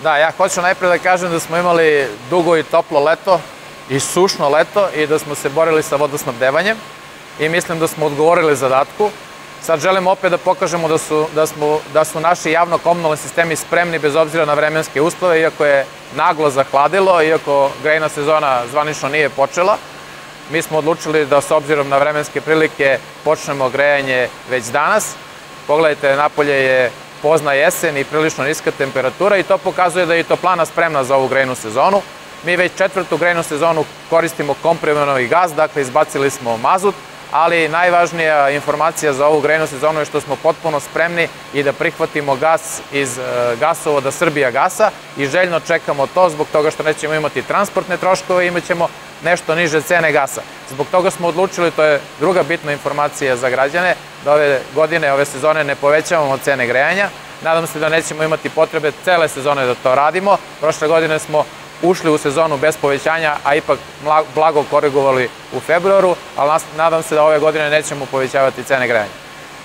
Da, ja hoću najpre da kažem da smo imali dugo i toplo leto i sušno leto i da smo se borili sa vodosnabdevanjem i mislim da smo odgovorili zadatku. Sad želimo opet da pokažemo da su naši javno-komunalni sistemi spremni bez obzira na vremenske uslove, iako je naglo zahladilo, iako grejna sezona zvanično nije počela. Mi smo odlučili da s obzirom na vremenske prilike počnemo grejanje već danas. Pogledajte, napolje je pozna jesen i prilično niska temperatura i to pokazuje da je i toplana spremna za ovu grejnu sezonu. Mi već četvrtu grejnu sezonu koristimo komprimovani gas, dakle izbacili smo mazut, ali najvažnija informacija za ovu grejnu sezonu je što smo potpuno spremni i da prihvatimo gas iz gasovoda Srbijagasa i željno čekamo to zbog toga što nećemo imati transportne troškove i imat ćemo nešto niže cene gasa. Zbog toga smo odlučili, to je druga bitna informacija za građane, da ove godine, ove sezone ne povećavamo cene grejanja. Nadam se da nećemo imati potrebe cele sezone da to radimo. Prošle godine smo ušli u sezonu bez povećanja, a ipak blago korigovali u februaru, ali nadam se da ove godine nećemo povećavati cene grejanja.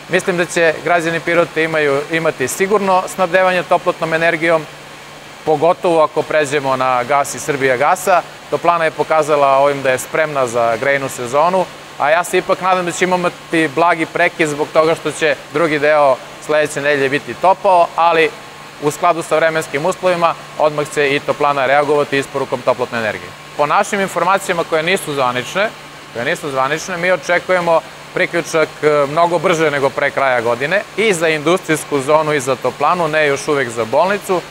Mislim da će građani Pirota imati sigurno snabdevanje toplotnom energijom, pogotovo ako pređemo na gas iz Srbijagasa. Toplana je pokazala ovim da je spremna za grejnu sezonu, a ja se ipak nadam da ćemo imati blagi prekid zbog toga što će drugi deo sledeće nedelje biti topao, ali u skladu sa vremenskim uslovima odmah će i toplana reagovati isporukom toplotne energije. Po našim informacijama koje nisu zvanične, mi očekujemo priključak mnogo brže nego pre kraja godine i za industrijsku zonu i za toplanu, ne još uvek za bolnicu.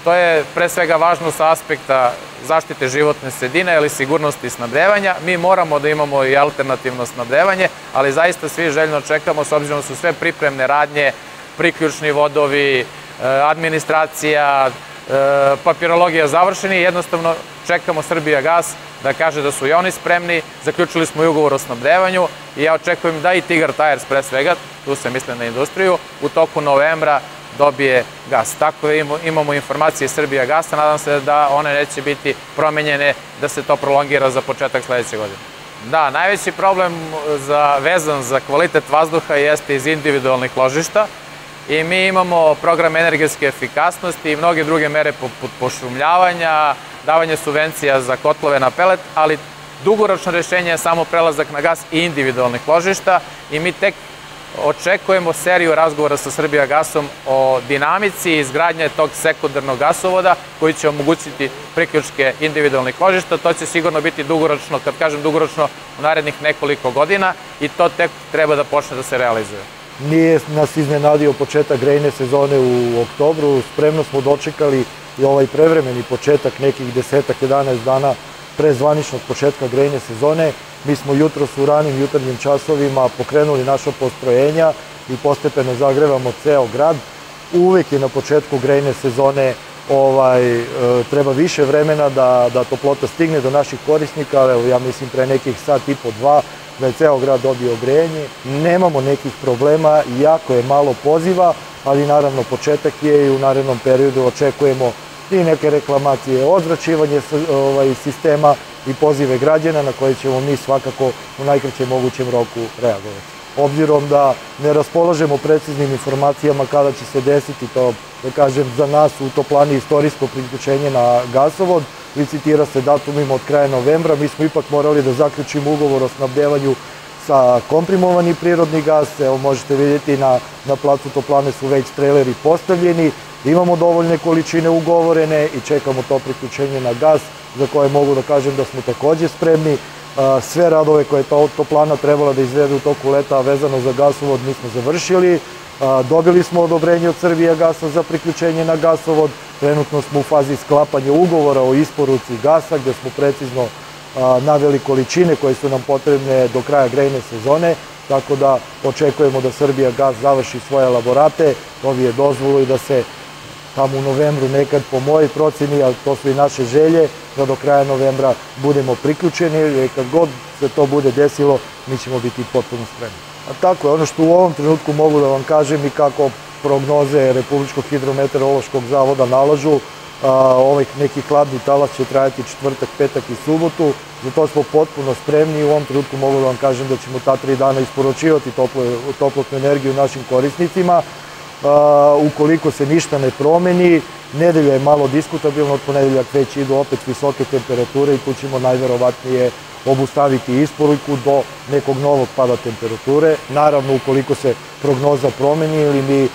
To je pre svega važno sa aspekta zaštite životne sredine ili sigurnosti snabdevanja. Mi moramo da imamo i alternativno snabdevanje, ali zaista svi željno čekamo, s obzirom da su sve pripremne radnje, priključni vodovi, administracija, papirologija završeni, jednostavno čekamo Srbijagas da kaže da su i oni spremni, zaključili smo i ugovor o snabdevanju i ja očekujem da i Tigar Tires pre svega, tu se misle na industriju, u toku novembra dobije gas. Tako da imamo informacije Srbijagasa, nadam se da one neće biti promenjene, da se to prolongira za početak sledeće godine. Da, najveći problem vezan za kvalitet vazduha jeste iz individualnih ložišta i mi imamo program energetske efikasnosti i mnoge druge mere poput pošumljavanja, davanje subvencija za kotlove na pelet, ali dugoročno rešenje je samo prelazak na gas i individualnih ložišta i mi tek očekujemo seriju razgovora sa Srbijagasom o dinamici izgradnje tog sekundarnog gasovoda koji će omogućiti priključke individualnih ložišta. To će sigurno biti dugoročno, kad kažem dugoročno, u narednih nekoliko godina i to tek treba da počne da se realizuje. Nije nas iznenadio početak grejne sezone u oktobru, spremno smo dočekali i ovaj prevremeni početak nekih 10-11 dana pre zvaničnog početka grejne sezone. Mi smo jutros u ranim jutarnjim časovima pokrenuli naša postrojenja i postepeno zagrevamo ceo grad. Uvek je na početku grejne sezone treba više vremena da toplota stigne do naših korisnika. Ja mislim pre nekih sat i po dva da je ceo grad dobio grejanje. Nemamo nekih problema, jako je malo poziva, ali naravno početak je i u narednom periodu očekujemo i neke reklamacije, odzračivanje sistema i pozive građana na koje ćemo mi svakako u najkraćem mogućem roku reagovati. Obzirom da ne raspolažemo preciznim informacijama kada će se desiti to, da kažem, za nas u toplani istorijsko priključenje na gasovod, licitira se datumima od kraja novembra, mi smo ipak morali da zaključimo ugovor o snabdevanju sa komprimovani prirodni gas. Evo možete vidjeti na placu toplane su već traileri postavljeni, imamo dovoljne količine ugovorene i čekamo to priključenje na gas za koje mogu da kažem da smo takođe spremni. Sve radove koje je toplana trebala da izvede u toku leta vezano za gasovod mi smo završili. Dobili smo odobrenje od Srbijagasa za priključenje na gasovod. Trenutno smo u fazi sklapanja ugovora o isporuci gasa gde smo precizno naveli količine koje su nam potrebne do kraja grejne sezone. Tako da očekujemo da Srbijagas završi svoje elaborate, dobije dozvolu i da se tamo u novembru nekad po mojoj proceni, ali to su i naše želje, da do kraja novembra budemo priključeni i kad god se to bude desilo, mi ćemo biti potpuno spremni. A tako je, ono što u ovom trenutku mogu da vam kažem i kako prognoze Republičkog hidrometeorološkog zavoda nalažu, ovih nekih hladnih talas će trajati četvrtak, petak i subotu, za to smo potpuno spremni i u ovom trenutku mogu da vam kažem da ćemo ta 3 dana isporučivati toplotnu energiju našim korisnicima. Ukoliko se ništa ne promeni, nedelja je malo diskutabilna, od ponedeljak već idu opet visoke temperature i tu ćemo najverovatnije obustaviti isporuku do nekog novog pada temperature. Naravno, ukoliko se prognoza promeni ili mi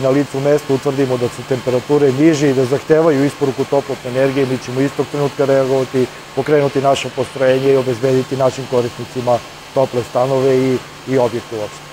na licu mesta utvrdimo da su temperature niže i da zahtevaju isporuku toplotne energije, mi ćemo istog trenutka reagovati, pokrenuti naše postrojenje i obezbediti našim korisnicima tople stanove i objekte uopšte.